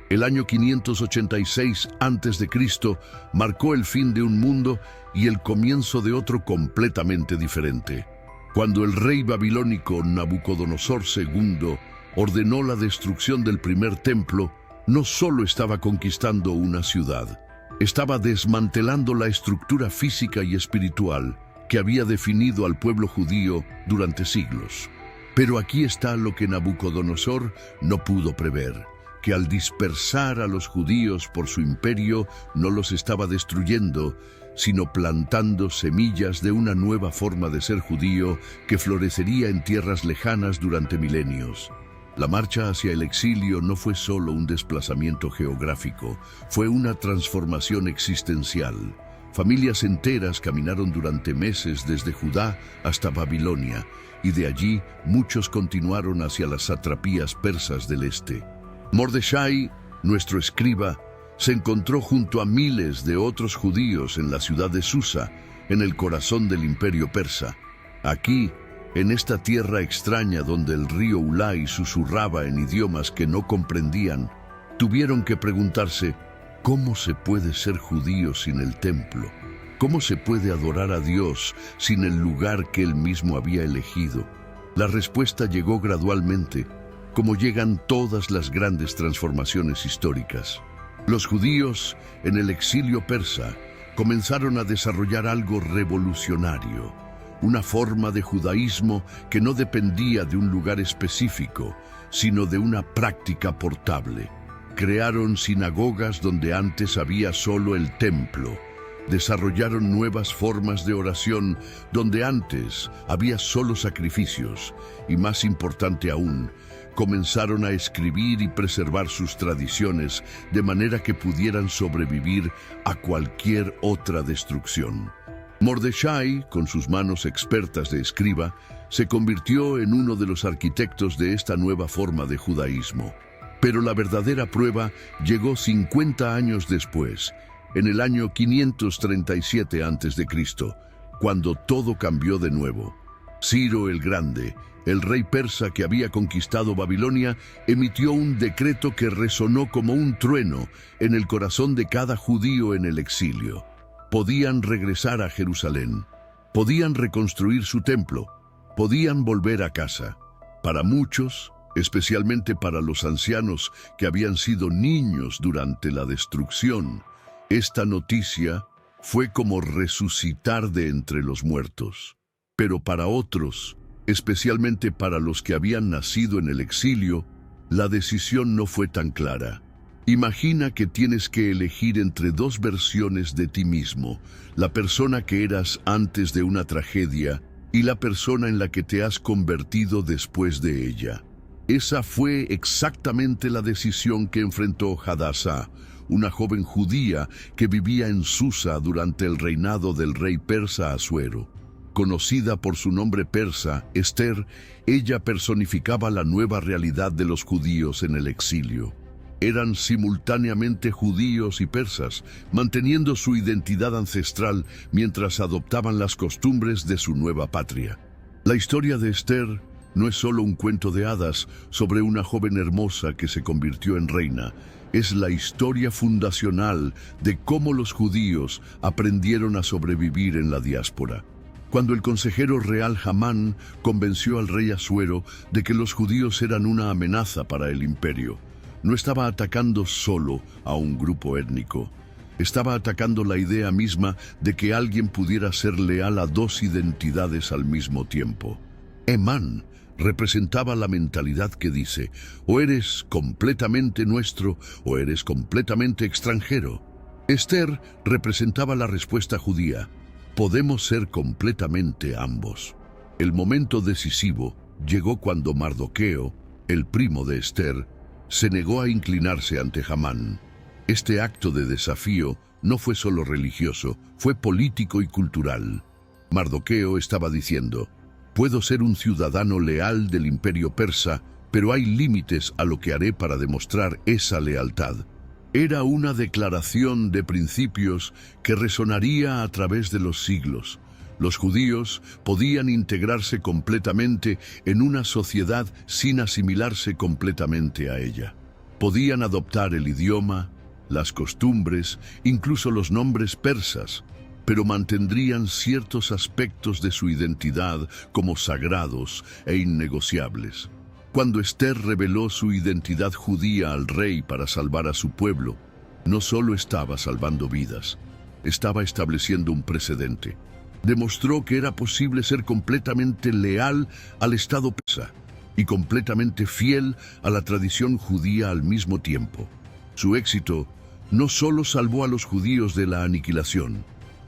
El año 586 a.C. marcó el fin de un mundo y el comienzo de otro completamente diferente. Cuando el rey babilónico Nabucodonosor II ordenó la destrucción del primer templo, no solo estaba conquistando una ciudad, estaba desmantelando la estructura física y espiritual que había definido al pueblo judío durante siglos. Pero aquí está lo que Nabucodonosor no pudo prever, que al dispersar a los judíos por su imperio no los estaba destruyendo, sino plantando semillas de una nueva forma de ser judío que florecería en tierras lejanas durante milenios. La marcha hacia el exilio no fue solo un desplazamiento geográfico, fue una transformación existencial. Familias enteras caminaron durante meses desde Judá hasta Babilonia, y de allí muchos continuaron hacia las satrapías persas del este. Mordechai, nuestro escriba, se encontró junto a miles de otros judíos en la ciudad de Susa, en el corazón del imperio persa. Aquí, en esta tierra extraña donde el río Ulai susurraba en idiomas que no comprendían, tuvieron que preguntarse, ¿cómo se puede ser judío sin el templo? ¿Cómo se puede adorar a Dios sin el lugar que Él mismo había elegido? La respuesta llegó gradualmente, como llegan todas las grandes transformaciones históricas. Los judíos, en el exilio persa, comenzaron a desarrollar algo revolucionario, una forma de judaísmo que no dependía de un lugar específico, sino de una práctica portable. Crearon sinagogas donde antes había solo el templo. Desarrollaron nuevas formas de oración donde antes había solo sacrificios. Y más importante aún, comenzaron a escribir y preservar sus tradiciones de manera que pudieran sobrevivir a cualquier otra destrucción. Mordechai, con sus manos expertas de escriba, se convirtió en uno de los arquitectos de esta nueva forma de judaísmo. Pero la verdadera prueba llegó 50 años después, en el año 537 a.C., cuando todo cambió de nuevo. Ciro el Grande, el rey persa que había conquistado Babilonia, emitió un decreto que resonó como un trueno en el corazón de cada judío en el exilio. Podían regresar a Jerusalén, podían reconstruir su templo, podían volver a casa. Para muchos, especialmente para los ancianos que habían sido niños durante la destrucción, esta noticia fue como resucitar de entre los muertos. Pero para otros, especialmente para los que habían nacido en el exilio, la decisión no fue tan clara. Imagina que tienes que elegir entre dos versiones de ti mismo, la persona que eras antes de una tragedia y la persona en la que te has convertido después de ella. Esa fue exactamente la decisión que enfrentó Hadassah, una joven judía que vivía en Susa durante el reinado del rey persa Asuero. Conocida por su nombre persa, Esther, ella personificaba la nueva realidad de los judíos en el exilio. Eran simultáneamente judíos y persas, manteniendo su identidad ancestral mientras adoptaban las costumbres de su nueva patria. La historia de Esther no es solo un cuento de hadas sobre una joven hermosa que se convirtió en reina. Es la historia fundacional de cómo los judíos aprendieron a sobrevivir en la diáspora. Cuando el consejero real Hamán convenció al rey Asuero de que los judíos eran una amenaza para el imperio, no estaba atacando solo a un grupo étnico. Estaba atacando la idea misma de que alguien pudiera ser leal a dos identidades al mismo tiempo. Emán representaba la mentalidad que dice, o eres completamente nuestro o eres completamente extranjero. Esther representaba la respuesta judía, podemos ser completamente ambos. El momento decisivo llegó cuando Mardoqueo, el primo de Esther, se negó a inclinarse ante Hamán. Este acto de desafío no fue solo religioso, fue político y cultural. Mardoqueo estaba diciendo, puedo ser un ciudadano leal del imperio persa, pero hay límites a lo que haré para demostrar esa lealtad. Era una declaración de principios que resonaría a través de los siglos. Los judíos podían integrarse completamente en una sociedad sin asimilarse completamente a ella. Podían adoptar el idioma, las costumbres, incluso los nombres persas, pero mantendrían ciertos aspectos de su identidad como sagrados e innegociables. Cuando Esther reveló su identidad judía al rey para salvar a su pueblo, no solo estaba salvando vidas, estaba estableciendo un precedente. Demostró que era posible ser completamente leal al Estado persa y completamente fiel a la tradición judía al mismo tiempo. Su éxito no solo salvó a los judíos de la aniquilación,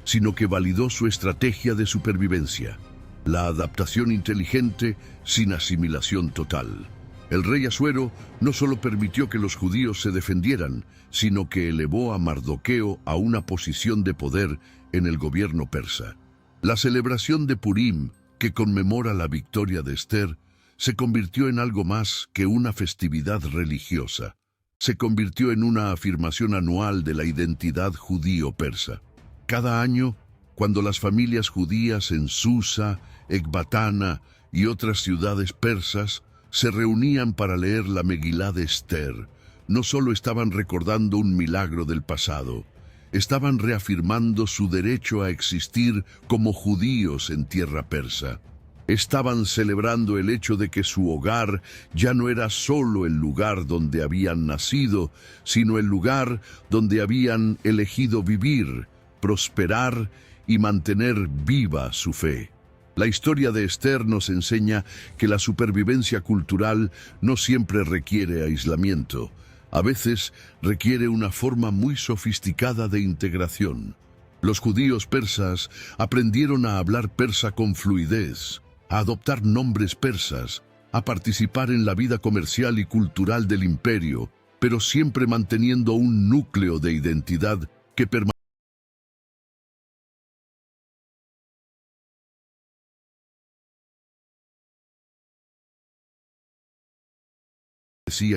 sino que validó su estrategia de supervivencia, la adaptación inteligente sin asimilación total. El rey Asuero no solo permitió que los judíos se defendieran, sino que elevó a Mardoqueo a una posición de poder en el gobierno persa. La celebración de Purim, que conmemora la victoria de Esther, se convirtió en algo más que una festividad religiosa. Se convirtió en una afirmación anual de la identidad judío-persa. Cada año, cuando las familias judías en Susa, Ecbatana y otras ciudades persas se reunían para leer la Megilá de Esther, no solo estaban recordando un milagro del pasado, estaban reafirmando su derecho a existir como judíos en tierra persa. Estaban celebrando el hecho de que su hogar ya no era solo el lugar donde habían nacido, sino el lugar donde habían elegido vivir, prosperar y mantener viva su fe. La historia de Esther nos enseña que la supervivencia cultural no siempre requiere aislamiento. A veces requiere una forma muy sofisticada de integración. Los judíos persas aprendieron a hablar persa con fluidez, a adoptar nombres persas, a participar en la vida comercial y cultural del imperio, pero siempre manteniendo un núcleo de identidad que permanecía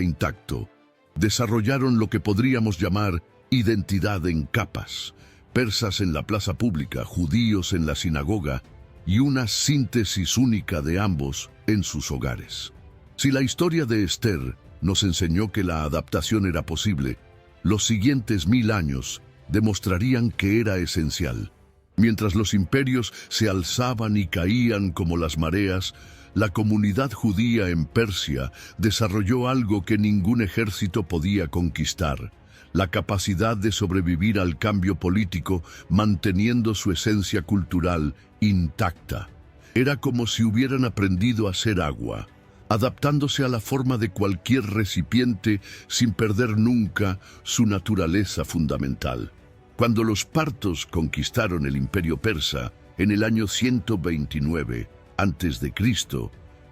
intacto. Desarrollaron lo que podríamos llamar identidad en capas, persas en la plaza pública, judíos en la sinagoga, y una síntesis única de ambos en sus hogares. Si la historia de Esther nos enseñó que la adaptación era posible, los siguientes 1000 años demostrarían que era esencial. Mientras los imperios se alzaban y caían como las mareas, la comunidad judía en Persia desarrolló algo que ningún ejército podía conquistar: la capacidad de sobrevivir al cambio político manteniendo su esencia cultural intacta. Era como si hubieran aprendido a hacer agua, adaptándose a la forma de cualquier recipiente sin perder nunca su naturaleza fundamental. Cuando los partos conquistaron el imperio persa en el año 129 a.C.,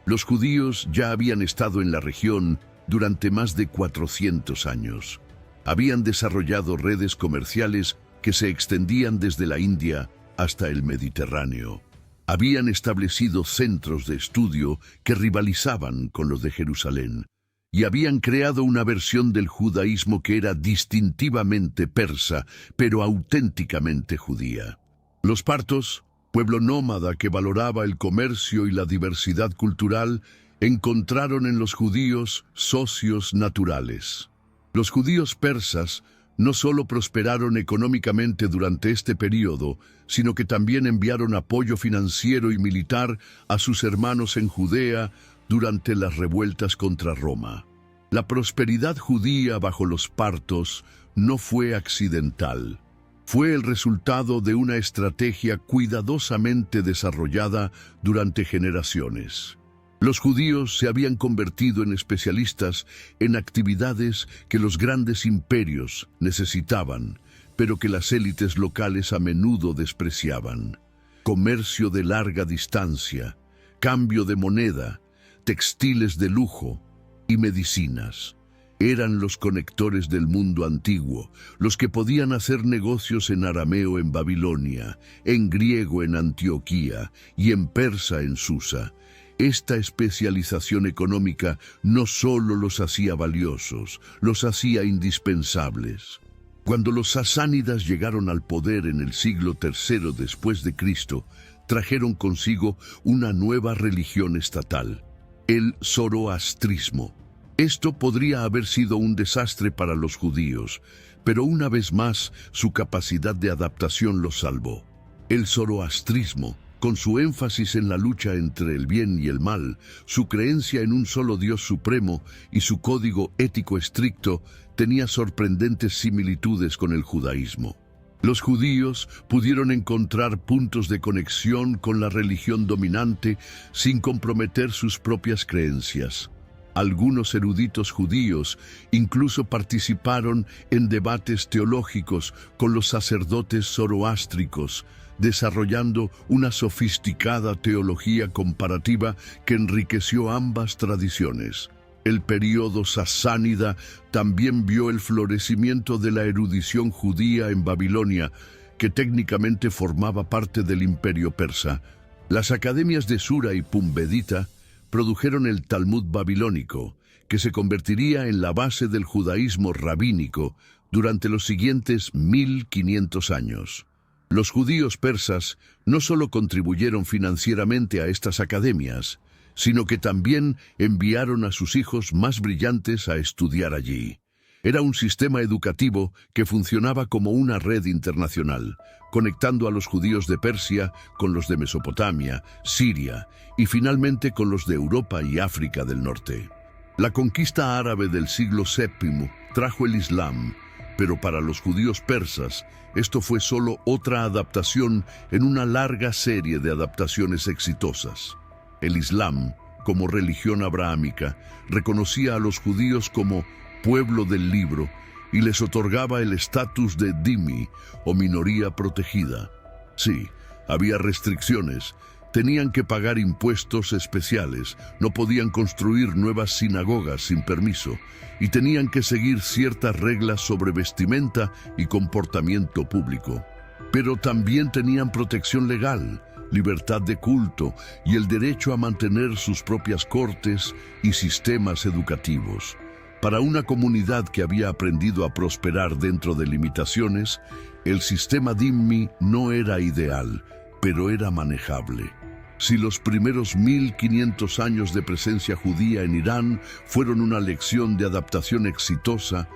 los judíos ya habían estado en la región durante más de 400 años. Habían desarrollado redes comerciales que se extendían desde la India hasta el Mediterráneo. Habían establecido centros de estudio que rivalizaban con los de Jerusalén, y habían creado una versión del judaísmo que era distintivamente persa, pero auténticamente judía. Los partos, pueblo nómada que valoraba el comercio y la diversidad cultural, encontraron en los judíos socios naturales. Los judíos persas no solo prosperaron económicamente durante este período, sino que también enviaron apoyo financiero y militar a sus hermanos en Judea durante las revueltas contra Roma. La prosperidad judía bajo los partos no fue accidental. Fue el resultado de una estrategia cuidadosamente desarrollada durante generaciones. Los judíos se habían convertido en especialistas en actividades que los grandes imperios necesitaban, pero que las élites locales a menudo despreciaban: comercio de larga distancia, cambio de moneda, textiles de lujo y medicinas. Eran los conectores del mundo antiguo, los que podían hacer negocios en arameo en Babilonia, en griego en Antioquía y en persa en Susa. Esta especialización económica no solo los hacía valiosos, los hacía indispensables. Cuando los sasánidas llegaron al poder en el siglo III después de Cristo, trajeron consigo una nueva religión estatal: el zoroastrismo. Esto podría haber sido un desastre para los judíos, pero una vez más su capacidad de adaptación los salvó. El zoroastrismo, con su énfasis en la lucha entre el bien y el mal, su creencia en un solo Dios supremo y su código ético estricto, tenía sorprendentes similitudes con el judaísmo. Los judíos pudieron encontrar puntos de conexión con la religión dominante sin comprometer sus propias creencias. Algunos eruditos judíos incluso participaron en debates teológicos con los sacerdotes zoroástricos, desarrollando una sofisticada teología comparativa que enriqueció ambas tradiciones. El período sasánida también vio el florecimiento de la erudición judía en Babilonia, que técnicamente formaba parte del imperio persa. Las academias de Sura y Pumbedita produjeron el Talmud babilónico, que se convertiría en la base del judaísmo rabínico durante los siguientes 1500 años. Los judíos persas no solo contribuyeron financieramente a estas academias, sino que también enviaron a sus hijos más brillantes a estudiar allí. Era un sistema educativo que funcionaba como una red internacional, conectando a los judíos de Persia con los de Mesopotamia, Siria y finalmente con los de Europa y África del Norte. La conquista árabe del siglo VII trajo el Islam, pero para los judíos persas esto fue solo otra adaptación en una larga serie de adaptaciones exitosas. El Islam, como religión abrahámica, reconocía a los judíos como pueblo del libro y les otorgaba el estatus de dhimmi o minoría protegida. Sí, había restricciones. Tenían que pagar impuestos especiales, no podían construir nuevas sinagogas sin permiso y tenían que seguir ciertas reglas sobre vestimenta y comportamiento público. Pero también tenían protección legal, libertad de culto y el derecho a mantener sus propias cortes y sistemas educativos. Para una comunidad que había aprendido a prosperar dentro de limitaciones, el sistema dhimmi no era ideal, pero era manejable. Si los primeros 1500 años de presencia judía en Irán fueron una lección de adaptación exitosa,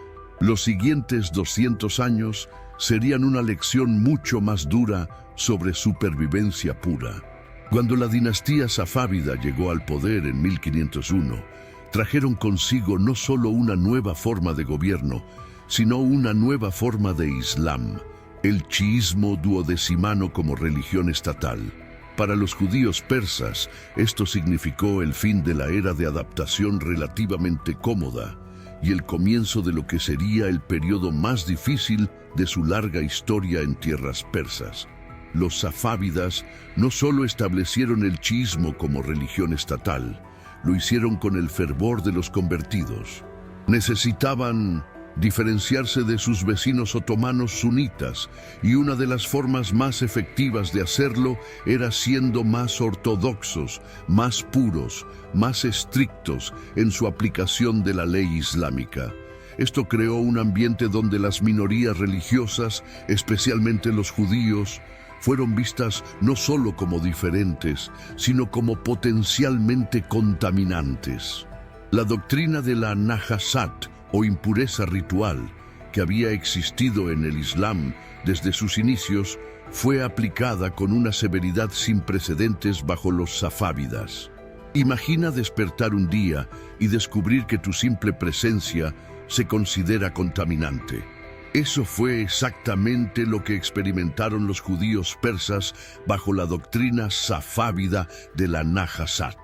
los siguientes 200 años serían una lección mucho más dura sobre supervivencia pura. Cuando la dinastía safávida llegó al poder en 1501, trajeron consigo no solo una nueva forma de gobierno, sino una nueva forma de Islam, el chiismo duodecimano como religión estatal. Para los judíos persas, esto significó el fin de la era de adaptación relativamente cómoda y el comienzo de lo que sería el periodo más difícil de su larga historia en tierras persas. Los safávidas no solo establecieron el chiismo como religión estatal, lo hicieron con el fervor de los convertidos. Necesitaban diferenciarse de sus vecinos otomanos sunitas, y una de las formas más efectivas de hacerlo era siendo más ortodoxos, más puros, más estrictos en su aplicación de la ley islámica. Esto creó un ambiente donde las minorías religiosas, especialmente los judíos, fueron vistas no solo como diferentes, sino como potencialmente contaminantes. La doctrina de la najasat, o impureza ritual, que había existido en el Islam desde sus inicios, fue aplicada con una severidad sin precedentes bajo los safávidas. Imagina despertar un día y descubrir que tu simple presencia se considera contaminante. Eso fue exactamente lo que experimentaron los judíos persas bajo la doctrina safávida de la najasat.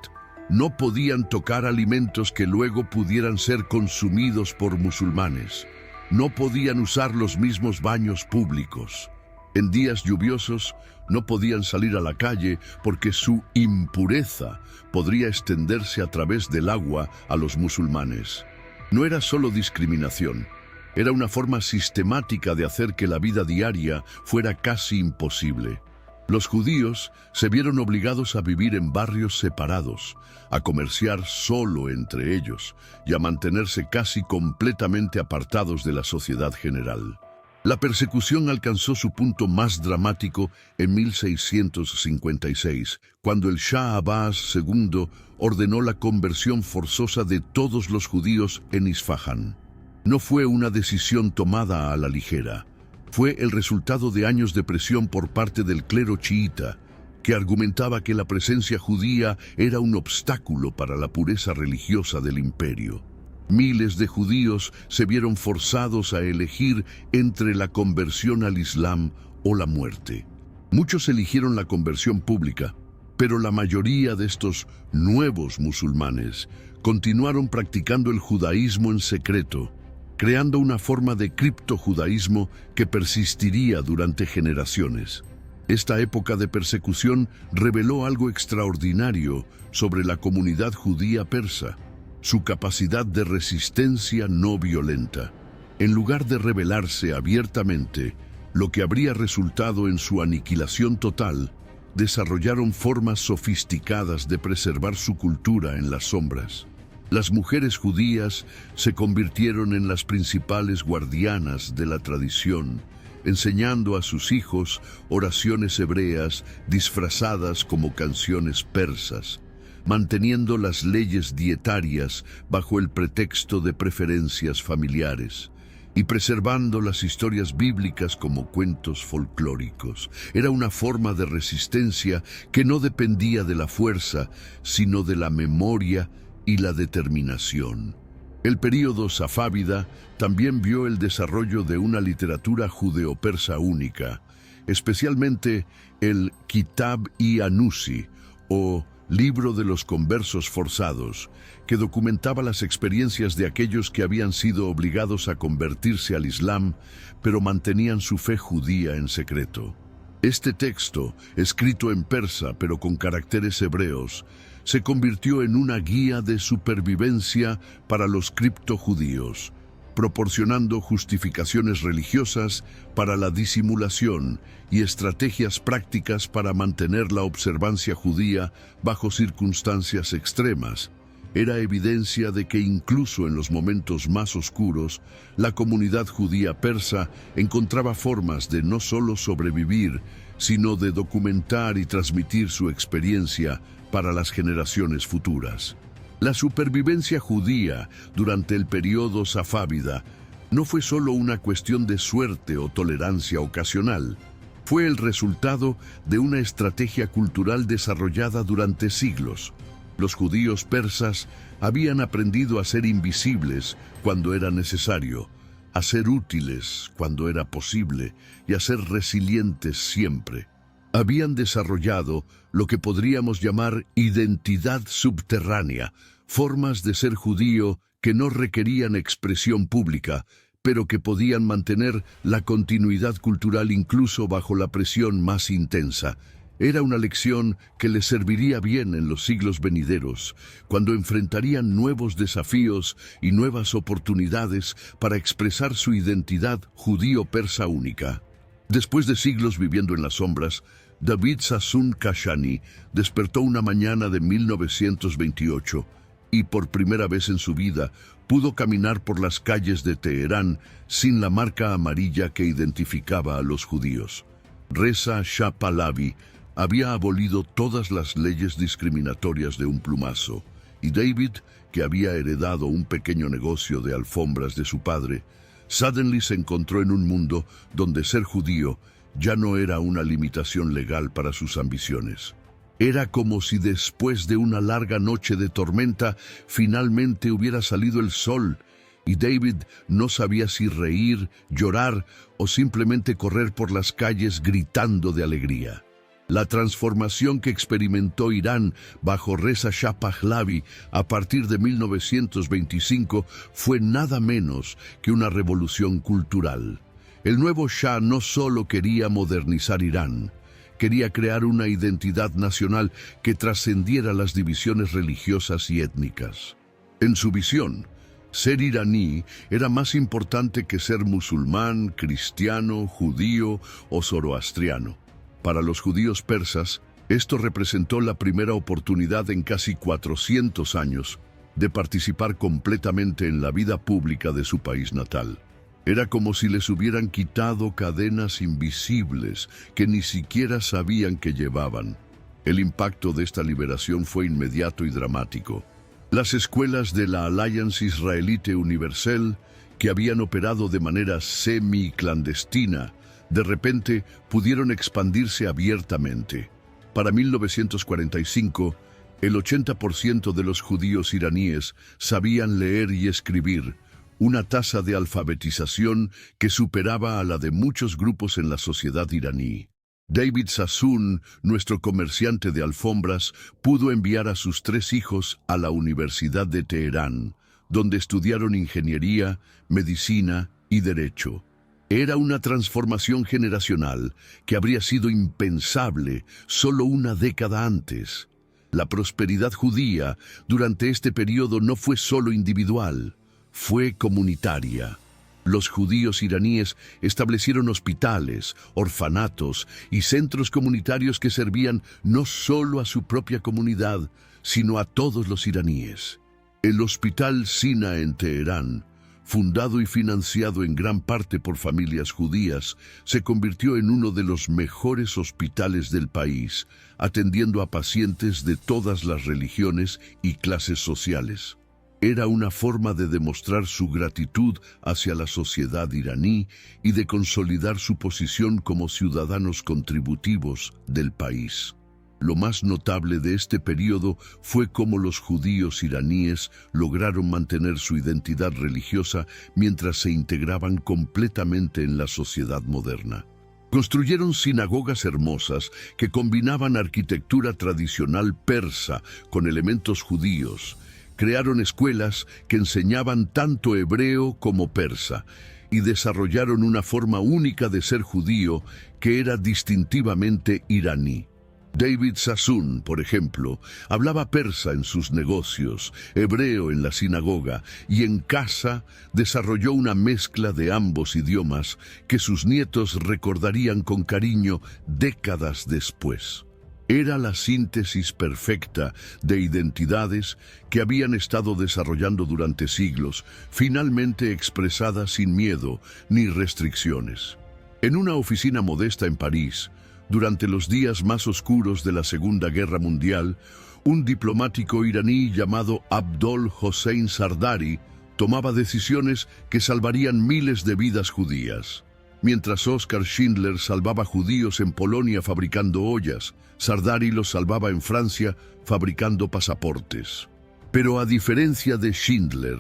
No podían tocar alimentos que luego pudieran ser consumidos por musulmanes. No podían usar los mismos baños públicos. En días lluviosos no podían salir a la calle porque su impureza podría extenderse a través del agua a los musulmanes. No era solo discriminación, era una forma sistemática de hacer que la vida diaria fuera casi imposible. Los judíos se vieron obligados a vivir en barrios separados, a comerciar solo entre ellos y a mantenerse casi completamente apartados de la sociedad general. La persecución alcanzó su punto más dramático en 1656, cuando el Shah Abbas II ordenó la conversión forzosa de todos los judíos en Isfahán. No fue una decisión tomada a la ligera. Fue el resultado de años de presión por parte del clero chiita, que argumentaba que la presencia judía era un obstáculo para la pureza religiosa del imperio. Miles de judíos se vieron forzados a elegir entre la conversión al Islam o la muerte. Muchos eligieron la conversión pública, pero la mayoría de estos nuevos musulmanes continuaron practicando el judaísmo en secreto, creando una forma de criptojudaísmo que persistiría durante generaciones. Esta época de persecución reveló algo extraordinario sobre la comunidad judía persa: su capacidad de resistencia no violenta. En lugar de rebelarse abiertamente, lo que habría resultado en su aniquilación total, desarrollaron formas sofisticadas de preservar su cultura en las sombras. Las mujeres judías se convirtieron en las principales guardianas de la tradición, enseñando a sus hijos oraciones hebreas disfrazadas como canciones persas, manteniendo las leyes dietarias bajo el pretexto de preferencias familiares y preservando las historias bíblicas como cuentos folclóricos. Era una forma de resistencia que no dependía de la fuerza, sino de la memoria y la determinación. El período safávida también vio el desarrollo de una literatura judeo-persa única, especialmente el Kitab-i-Anusi, o Libro de los Conversos Forzados, que documentaba las experiencias de aquellos que habían sido obligados a convertirse al Islam, pero mantenían su fe judía en secreto. Este texto, escrito en persa pero con caracteres hebreos, se convirtió en una guía de supervivencia para los criptojudíos, proporcionando justificaciones religiosas para la disimulación y estrategias prácticas para mantener la observancia judía bajo circunstancias extremas. Era evidencia de que incluso en los momentos más oscuros, la comunidad judía persa encontraba formas de no solo sobrevivir, sino de documentar y transmitir su experiencia para las generaciones futuras. La supervivencia judía durante el período safávida no fue solo una cuestión de suerte o tolerancia ocasional. Fue el resultado de una estrategia cultural desarrollada durante siglos. Los judíos persas habían aprendido a ser invisibles cuando era necesario, a ser útiles cuando era posible y a ser resilientes siempre. Habían desarrollado lo que podríamos llamar identidad subterránea, formas de ser judío que no requerían expresión pública, pero que podían mantener la continuidad cultural incluso bajo la presión más intensa. Era una lección que les serviría bien en los siglos venideros, cuando enfrentarían nuevos desafíos y nuevas oportunidades para expresar su identidad judío-persa única. Después de siglos viviendo en las sombras, David Sassoon Kashani despertó una mañana de 1928 y por primera vez en su vida pudo caminar por las calles de Teherán sin la marca amarilla que identificaba a los judíos. Reza Shah Pahlavi había abolido todas las leyes discriminatorias de un plumazo, y David, que había heredado un pequeño negocio de alfombras de su padre, suddenly se encontró en un mundo donde ser judío ya no era una limitación legal para sus ambiciones. Era como si después de una larga noche de tormenta finalmente hubiera salido el sol, y David no sabía si reír, llorar o simplemente correr por las calles gritando de alegría. La transformación que experimentó Irán bajo Reza Shah Pahlavi a partir de 1925 fue nada menos que una revolución cultural. El nuevo Shah no solo quería modernizar Irán, quería crear una identidad nacional que trascendiera las divisiones religiosas y étnicas. En su visión, ser iraní era más importante que ser musulmán, cristiano, judío o zoroastriano. Para los judíos persas, esto representó la primera oportunidad en casi 400 años de participar completamente en la vida pública de su país natal. Era como si les hubieran quitado cadenas invisibles que ni siquiera sabían que llevaban. El impacto de esta liberación fue inmediato y dramático. Las escuelas de la Alliance Israelite Universelle, que habían operado de manera semi-clandestina, de repente pudieron expandirse abiertamente. Para 1945, el 80% de los judíos iraníes sabían leer y escribir, una tasa de alfabetización que superaba a la de muchos grupos en la sociedad iraní. David Sassoon, nuestro comerciante de alfombras, pudo enviar a sus 3 hijos a la Universidad de Teherán, donde estudiaron ingeniería, medicina y derecho. Era una transformación generacional que habría sido impensable solo una década antes. La prosperidad judía durante este periodo no fue solo individual, fue comunitaria. Los judíos iraníes establecieron hospitales, orfanatos y centros comunitarios que servían no solo a su propia comunidad, sino a todos los iraníes. El Hospital Sina en Teherán, fundado y financiado en gran parte por familias judías, se convirtió en uno de los mejores hospitales del país, atendiendo a pacientes de todas las religiones y clases sociales. Era una forma de demostrar su gratitud hacia la sociedad iraní y de consolidar su posición como ciudadanos contributivos del país. Lo más notable de este periodo fue cómo los judíos iraníes lograron mantener su identidad religiosa mientras se integraban completamente en la sociedad moderna. Construyeron sinagogas hermosas que combinaban arquitectura tradicional persa con elementos judíos. Crearon escuelas que enseñaban tanto hebreo como persa y desarrollaron una forma única de ser judío que era distintivamente iraní. David Sassoon, por ejemplo, hablaba persa en sus negocios, hebreo en la sinagoga y en casa desarrolló una mezcla de ambos idiomas que sus nietos recordarían con cariño décadas después. Era la síntesis perfecta de identidades que habían estado desarrollando durante siglos, finalmente expresadas sin miedo ni restricciones. En una oficina modesta en París, durante los días más oscuros de la Segunda Guerra Mundial, un diplomático iraní llamado Abdol Hossein Zardari tomaba decisiones que salvarían miles de vidas judías. Mientras Oskar Schindler salvaba judíos en Polonia fabricando ollas, Zardari los salvaba en Francia fabricando pasaportes. Pero a diferencia de Schindler,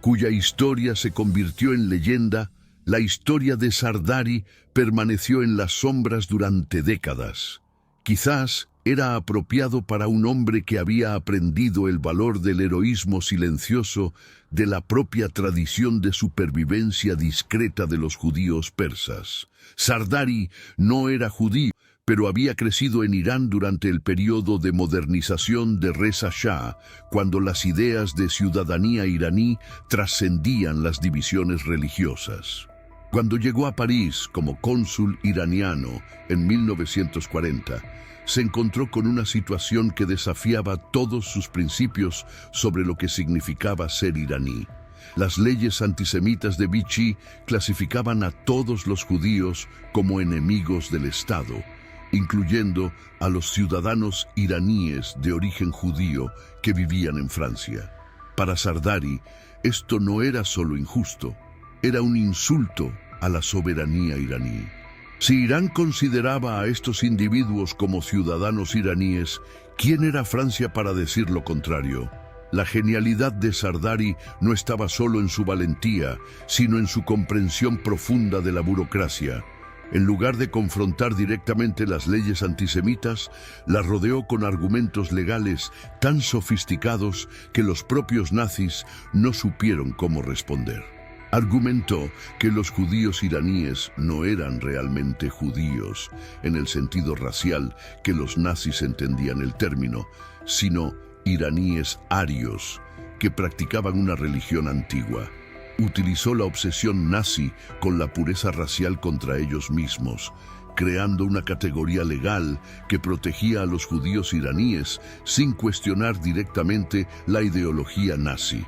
cuya historia se convirtió en leyenda, la historia de Zardari permaneció en las sombras durante décadas. Quizás era apropiado para un hombre que había aprendido el valor del heroísmo silencioso de la propia tradición de supervivencia discreta de los judíos persas. Zardari no era judío, pero había crecido en Irán durante el periodo de modernización de Reza Shah, cuando las ideas de ciudadanía iraní trascendían las divisiones religiosas. Cuando llegó a París como cónsul iraniano en 1940, se encontró con una situación que desafiaba todos sus principios sobre lo que significaba ser iraní. Las leyes antisemitas de Vichy clasificaban a todos los judíos como enemigos del Estado, incluyendo a los ciudadanos iraníes de origen judío que vivían en Francia. Para Zardari, esto no era solo injusto, era un insulto a la soberanía iraní. Si Irán consideraba a estos individuos como ciudadanos iraníes, ¿quién era Francia para decir lo contrario? La genialidad de Zardari no estaba solo en su valentía, sino en su comprensión profunda de la burocracia. En lugar de confrontar directamente las leyes antisemitas, las rodeó con argumentos legales tan sofisticados que los propios nazis no supieron cómo responder. Argumentó que los judíos iraníes no eran realmente judíos, en el sentido racial que los nazis entendían el término, sino iraníes arios, que practicaban una religión antigua. Utilizó la obsesión nazi con la pureza racial contra ellos mismos, creando una categoría legal que protegía a los judíos iraníes sin cuestionar directamente la ideología nazi.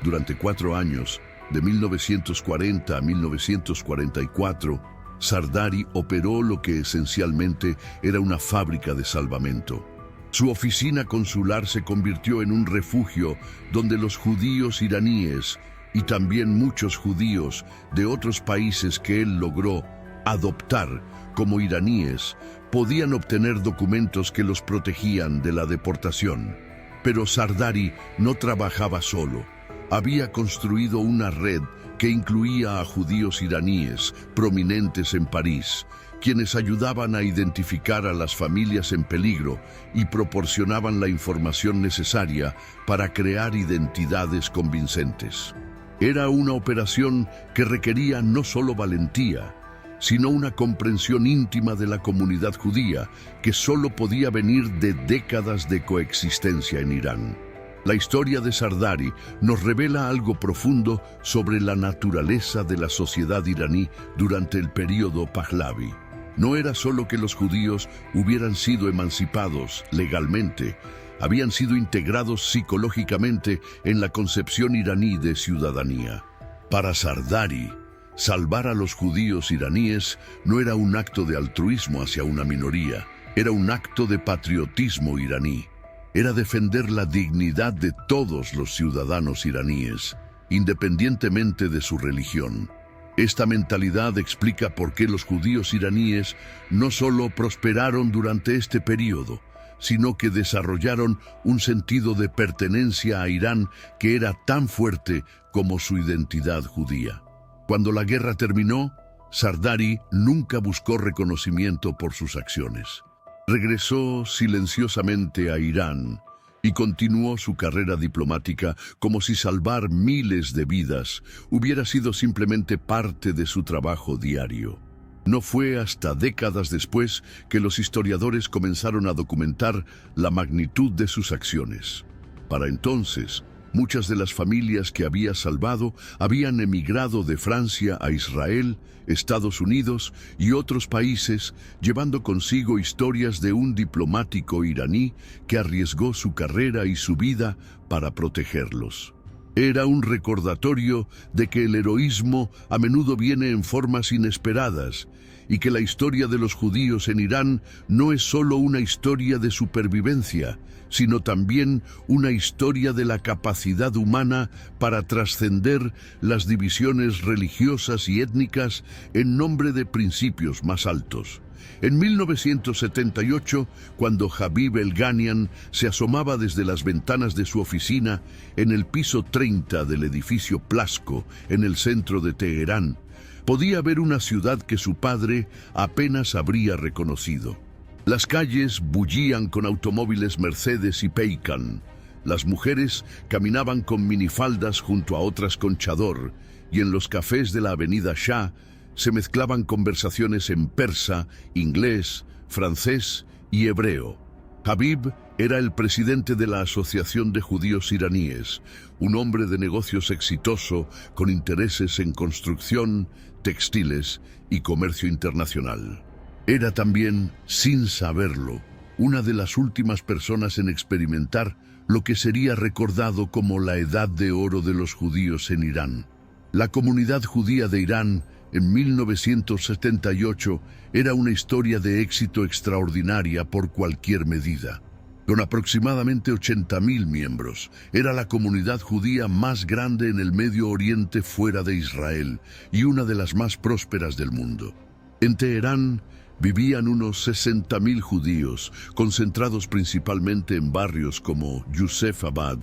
Durante 4 años, De 1940 a 1944, Sardari operó lo que esencialmente era una fábrica de salvamento. Su oficina consular se convirtió en un refugio donde los judíos iraníes y también muchos judíos de otros países que él logró adoptar como iraníes podían obtener documentos que los protegían de la deportación. Pero Sardari no trabajaba solo. Había construido una red que incluía a judíos iraníes prominentes en París, quienes ayudaban a identificar a las familias en peligro y proporcionaban la información necesaria para crear identidades convincentes. Era una operación que requería no solo valentía, sino una comprensión íntima de la comunidad judía que solo podía venir de décadas de coexistencia en Irán. La historia de Sardari nos revela algo profundo sobre la naturaleza de la sociedad iraní durante el período Pahlavi. No era solo que los judíos hubieran sido emancipados legalmente, habían sido integrados psicológicamente en la concepción iraní de ciudadanía. Para Sardari, salvar a los judíos iraníes no era un acto de altruismo hacia una minoría, era un acto de patriotismo iraní. Era defender la dignidad de todos los ciudadanos iraníes, independientemente de su religión. Esta mentalidad explica por qué los judíos iraníes no solo prosperaron durante este período, sino que desarrollaron un sentido de pertenencia a Irán que era tan fuerte como su identidad judía. Cuando la guerra terminó, Sardari nunca buscó reconocimiento por sus acciones. Regresó silenciosamente a Irán y continuó su carrera diplomática como si salvar miles de vidas hubiera sido simplemente parte de su trabajo diario. No fue hasta décadas después que los historiadores comenzaron a documentar la magnitud de sus acciones. Para entonces, muchas de las familias que había salvado habían emigrado de Francia a Israel, Estados Unidos y otros países, llevando consigo historias de un diplomático iraní que arriesgó su carrera y su vida para protegerlos. Era un recordatorio de que el heroísmo a menudo viene en formas inesperadas y que la historia de los judíos en Irán no es solo una historia de supervivencia, sino también una historia de la capacidad humana para trascender las divisiones religiosas y étnicas en nombre de principios más altos. En 1978, cuando Habib El-Ghanian se asomaba desde las ventanas de su oficina en el piso 30 del edificio Plasco, en el centro de Teherán, podía ver una ciudad que su padre apenas habría reconocido. Las calles bullían con automóviles Mercedes y Taycan. Las mujeres caminaban con minifaldas junto a otras con chador, y en los cafés de la avenida Shah se mezclaban conversaciones en persa, inglés, francés y hebreo. Habib era el presidente de la Asociación de Judíos Iraníes, un hombre de negocios exitoso con intereses en construcción, textiles y comercio internacional. Era también, sin saberlo, una de las últimas personas en experimentar lo que sería recordado como la Edad de Oro de los judíos en Irán. La comunidad judía de Irán en 1978 era una historia de éxito extraordinaria por cualquier medida. Con aproximadamente 80.000 miembros, era la comunidad judía más grande en el Medio Oriente fuera de Israel y una de las más prósperas del mundo. En Teherán vivían unos 60.000 judíos, concentrados principalmente en barrios como Yusefabad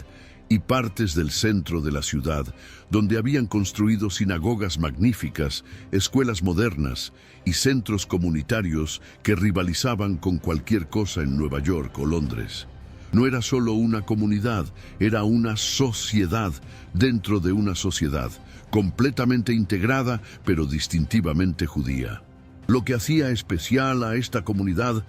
y partes del centro de la ciudad, donde habían construido sinagogas magníficas, escuelas modernas y centros comunitarios que rivalizaban con cualquier cosa en Nueva York o Londres. No era solo una comunidad, era una sociedad dentro de una sociedad, completamente integrada pero distintivamente judía. Lo que hacía especial a esta comunidad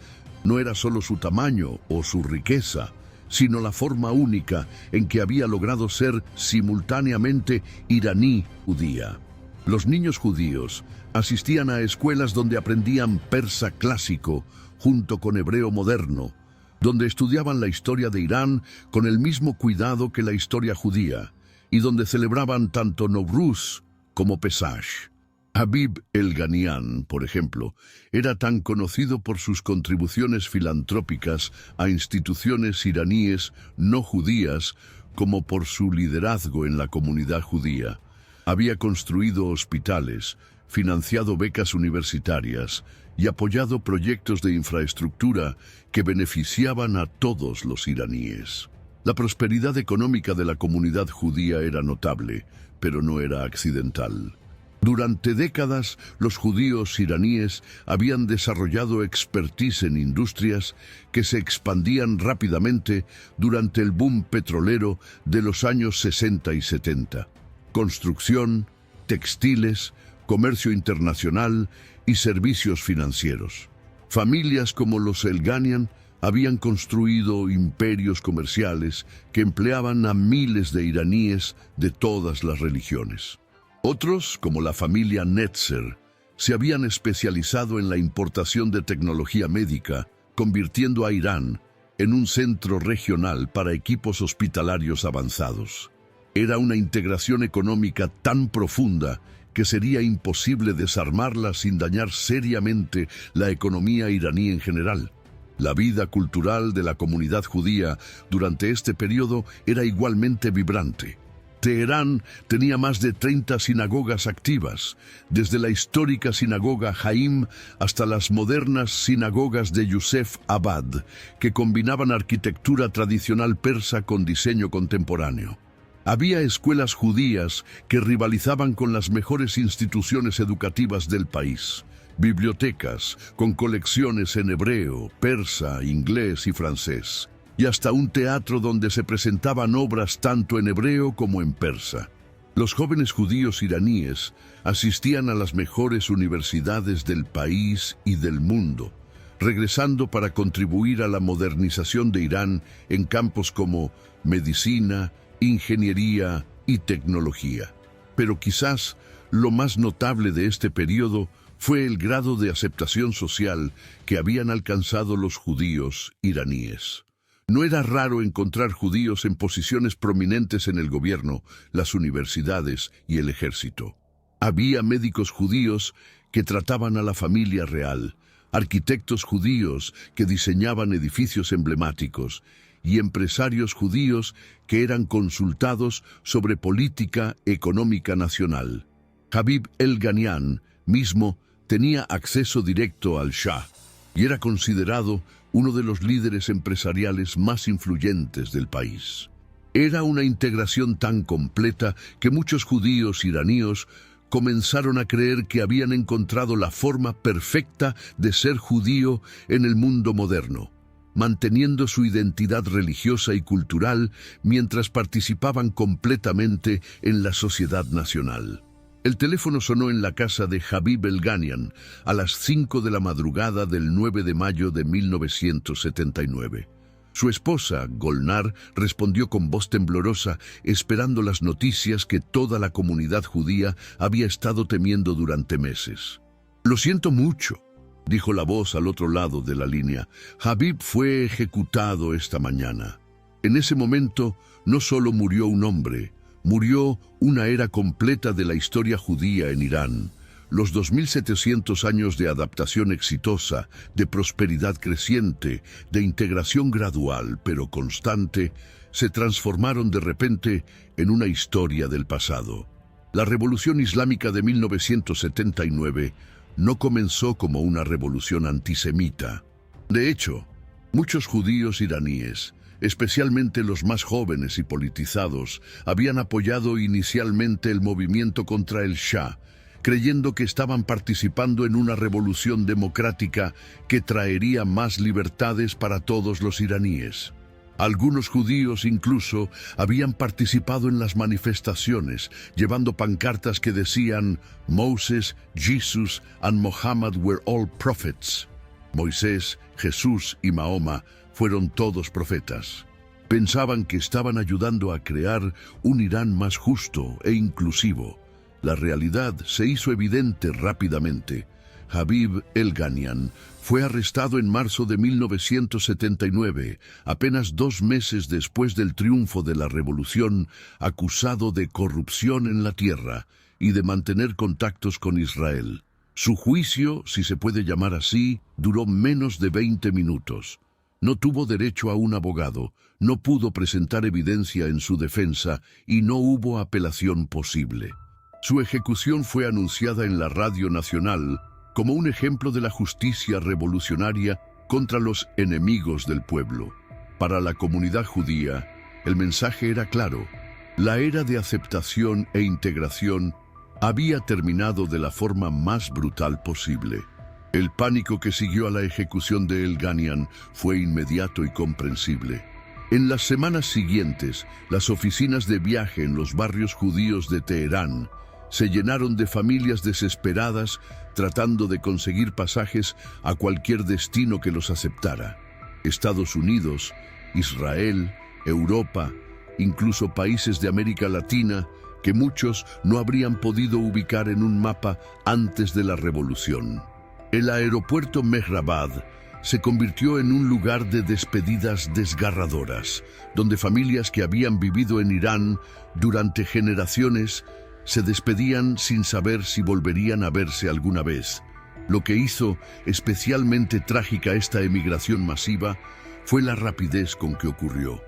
no era solo su tamaño o su riqueza, sino la forma única en que había logrado ser simultáneamente iraní-judía. Los niños judíos asistían a escuelas donde aprendían persa clásico junto con hebreo moderno, donde estudiaban la historia de Irán con el mismo cuidado que la historia judía, y donde celebraban tanto Nowruz como Pesach. Habib el-Ghanian, por ejemplo, era tan conocido por sus contribuciones filantrópicas a instituciones iraníes no judías como por su liderazgo en la comunidad judía. Había construido hospitales, financiado becas universitarias y apoyado proyectos de infraestructura que beneficiaban a todos los iraníes. La prosperidad económica de la comunidad judía era notable, pero no era accidental. Durante décadas, los judíos iraníes habían desarrollado expertise en industrias que se expandían rápidamente durante el boom petrolero de los años 60 y 70. Construcción, textiles, comercio internacional y servicios financieros. Familias como los el-Ghanian habían construido imperios comerciales que empleaban a miles de iraníes de todas las religiones. Otros, como la familia Netzer, se habían especializado en la importación de tecnología médica, convirtiendo a Irán en un centro regional para equipos hospitalarios avanzados. Era una integración económica tan profunda que sería imposible desarmarla sin dañar seriamente la economía iraní en general. La vida cultural de la comunidad judía durante este periodo era igualmente vibrante. Teherán tenía más de 30 sinagogas activas, desde la histórica sinagoga Haim hasta las modernas sinagogas de Yusef Abad, que combinaban arquitectura tradicional persa con diseño contemporáneo. Había escuelas judías que rivalizaban con las mejores instituciones educativas del país, bibliotecas con colecciones en hebreo, persa, inglés y francés, y hasta un teatro donde se presentaban obras tanto en hebreo como en persa. Los jóvenes judíos iraníes asistían a las mejores universidades del país y del mundo, regresando para contribuir a la modernización de Irán en campos como medicina, ingeniería y tecnología. Pero quizás lo más notable de este periodo fue el grado de aceptación social que habían alcanzado los judíos iraníes. No era raro encontrar judíos en posiciones prominentes en el gobierno, las universidades y el ejército. Había médicos judíos que trataban a la familia real, arquitectos judíos que diseñaban edificios emblemáticos y empresarios judíos que eran consultados sobre política económica nacional. Habib el-Ghanian mismo tenía acceso directo al Shah y era considerado uno de los líderes empresariales más influyentes del país. Era una integración tan completa que muchos judíos iraníes comenzaron a creer que habían encontrado la forma perfecta de ser judío en el mundo moderno, manteniendo su identidad religiosa y cultural mientras participaban completamente en la sociedad nacional. El teléfono sonó en la casa de Habib el-Ghanian a las 5 de la madrugada del 9 de mayo de 1979. Su esposa, Golnar, respondió con voz temblorosa, esperando las noticias que toda la comunidad judía había estado temiendo durante meses. «Lo siento mucho», dijo la voz al otro lado de la línea. «Habib fue ejecutado esta mañana». En ese momento, no solo murió un hombre, murió una era completa de la historia judía en Irán. Los 2700 años de adaptación exitosa, de prosperidad creciente, de integración gradual pero constante, se transformaron de repente en una historia del pasado. La Revolución Islámica de 1979 no comenzó como una revolución antisemita. De hecho, muchos judíos iraníes, especialmente los más jóvenes y politizados, habían apoyado inicialmente el movimiento contra el Shah, creyendo que estaban participando en una revolución democrática que traería más libertades para todos los iraníes. Algunos judíos incluso habían participado en las manifestaciones, llevando pancartas que decían «Moses, Jesus and Muhammad were all prophets». Moisés, Jesús y Mahoma fueron todos profetas. Pensaban que estaban ayudando a crear un Irán más justo e inclusivo. La realidad se hizo evidente rápidamente. Habib El-Ghanian, fue arrestado en marzo de 1979, apenas 2 meses después del triunfo de la revolución, acusado de corrupción en la tierra y de mantener contactos con Israel. Su juicio, si se puede llamar así, duró menos de 20 minutos. No tuvo derecho a un abogado, no pudo presentar evidencia en su defensa y no hubo apelación posible. Su ejecución fue anunciada en la Radio Nacional como un ejemplo de la justicia revolucionaria contra los enemigos del pueblo. Para la comunidad judía, el mensaje era claro: la era de aceptación e integración había terminado de la forma más brutal posible. El pánico que siguió a la ejecución de El-Ghanian fue inmediato y comprensible. En las semanas siguientes, las oficinas de viaje en los barrios judíos de Teherán se llenaron de familias desesperadas tratando de conseguir pasajes a cualquier destino que los aceptara. Estados Unidos, Israel, Europa, incluso países de América Latina, que muchos no habrían podido ubicar en un mapa antes de la revolución. El aeropuerto Mehrabad se convirtió en un lugar de despedidas desgarradoras, donde familias que habían vivido en Irán durante generaciones se despedían sin saber si volverían a verse alguna vez. Lo que hizo especialmente trágica esta emigración masiva fue la rapidez con que ocurrió.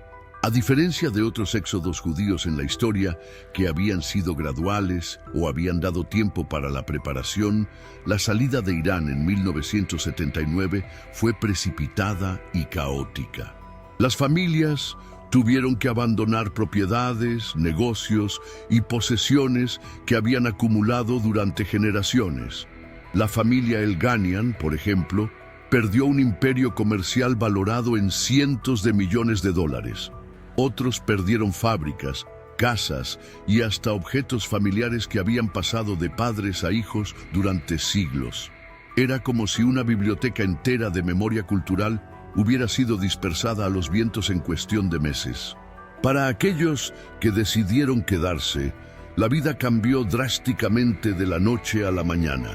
A diferencia de otros éxodos judíos en la historia, que habían sido graduales o habían dado tiempo para la preparación, la salida de Irán en 1979 fue precipitada y caótica. Las familias tuvieron que abandonar propiedades, negocios y posesiones que habían acumulado durante generaciones. La familia El-Ghanian, por ejemplo, perdió un imperio comercial valorado en cientos de millones de dólares. Otros perdieron fábricas, casas y hasta objetos familiares que habían pasado de padres a hijos durante siglos. Era como si una biblioteca entera de memoria cultural hubiera sido dispersada a los vientos en cuestión de meses. Para aquellos que decidieron quedarse, la vida cambió drásticamente de la noche a la mañana.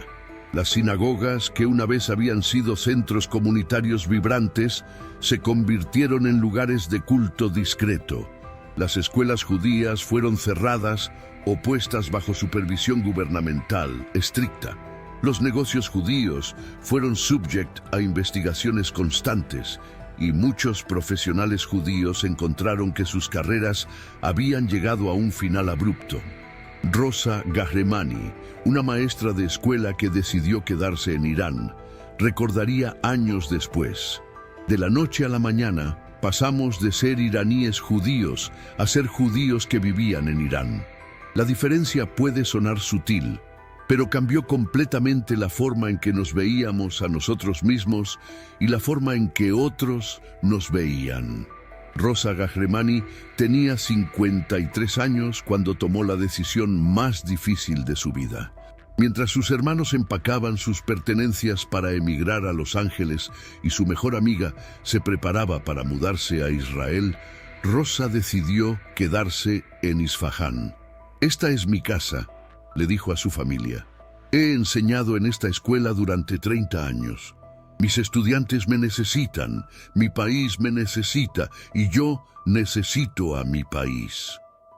Las sinagogas, que una vez habían sido centros comunitarios vibrantes, se convirtieron en lugares de culto discreto. Las escuelas judías fueron cerradas o puestas bajo supervisión gubernamental estricta. Los negocios judíos fueron sujetos a investigaciones constantes y muchos profesionales judíos encontraron que sus carreras habían llegado a un final abrupto. Rosa Gahremani, una maestra de escuela que decidió quedarse en Irán, recordaría años después: de la noche a la mañana pasamos de ser iraníes judíos a ser judíos que vivían en Irán. La diferencia puede sonar sutil, pero cambió completamente la forma en que nos veíamos a nosotros mismos y la forma en que otros nos veían. Rosa Gahremani tenía 53 años cuando tomó la decisión más difícil de su vida. Mientras sus hermanos empacaban sus pertenencias para emigrar a Los Ángeles y su mejor amiga se preparaba para mudarse a Israel, Rosa decidió quedarse en Isfahán. «Esta es mi casa», le dijo a su familia. «He enseñado en esta escuela durante 30 años. Mis estudiantes me necesitan, mi país me necesita y yo necesito a mi país».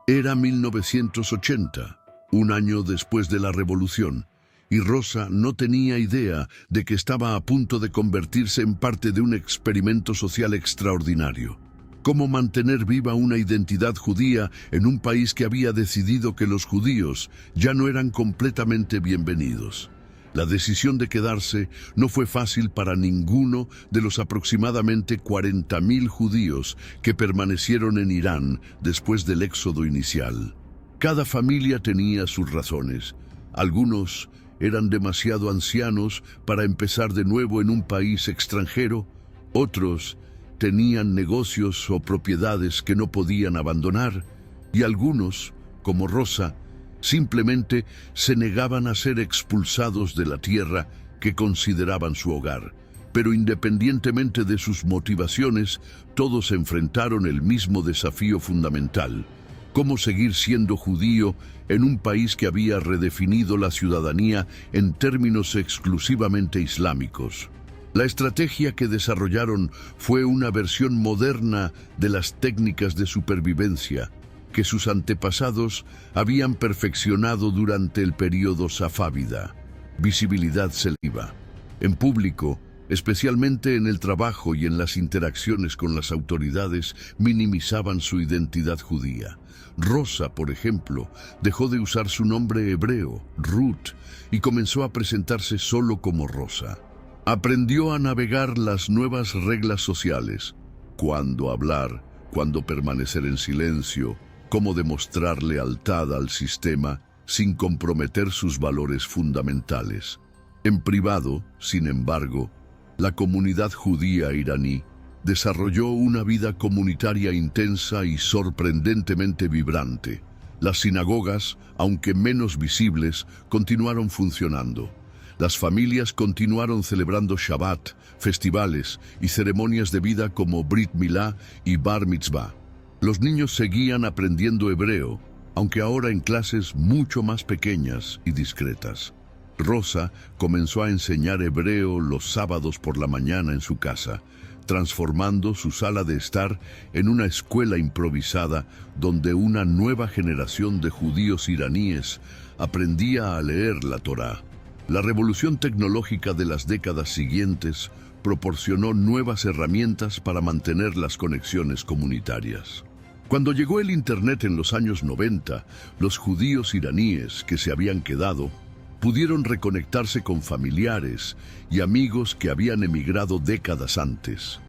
Era 1980, un año después de la revolución, y Rosa no tenía idea de que estaba a punto de convertirse en parte de un experimento social extraordinario. ¿Cómo mantener viva una identidad judía en un país que había decidido que los judíos ya no eran completamente bienvenidos? La decisión de quedarse no fue fácil para ninguno de los aproximadamente 40.000 judíos que permanecieron en Irán después del éxodo inicial. Cada familia tenía sus razones. Algunos eran demasiado ancianos para empezar de nuevo en un país extranjero, otros tenían negocios o propiedades que no podían abandonar, y algunos, como Rosa, simplemente se negaban a ser expulsados de la tierra que consideraban su hogar. Pero independientemente de sus motivaciones, todos enfrentaron el mismo desafío fundamental: cómo seguir siendo judío en un país que había redefinido la ciudadanía en términos exclusivamente islámicos. La estrategia que desarrollaron fue una versión moderna de las técnicas de supervivencia que sus antepasados habían perfeccionado durante el período safávida. Visibilidad selectiva. En público, especialmente en el trabajo y en las interacciones con las autoridades, minimizaban su identidad judía. Rosa, por ejemplo, dejó de usar su nombre hebreo, Ruth, y comenzó a presentarse solo como Rosa. Aprendió a navegar las nuevas reglas sociales, cuándo hablar, cuándo permanecer en silencio, cómo demostrar lealtad al sistema sin comprometer sus valores fundamentales. En privado, sin embargo, la comunidad judía iraní desarrolló una vida comunitaria intensa y sorprendentemente vibrante. Las sinagogas, aunque menos visibles, continuaron funcionando. Las familias continuaron celebrando Shabbat, festivales y ceremonias de vida como Brit Milá y Bar Mitzvah. Los niños seguían aprendiendo hebreo, aunque ahora en clases mucho más pequeñas y discretas. Rosa comenzó a enseñar hebreo los sábados por la mañana en su casa, transformando su sala de estar en una escuela improvisada donde una nueva generación de judíos iraníes aprendía a leer la Torá. La revolución tecnológica de las décadas siguientes proporcionó nuevas herramientas para mantener las conexiones comunitarias. Cuando llegó el Internet en los años 90, los judíos iraníes que se habían quedado pudieron reconectarse con familiares y amigos que habían emigrado décadas antes.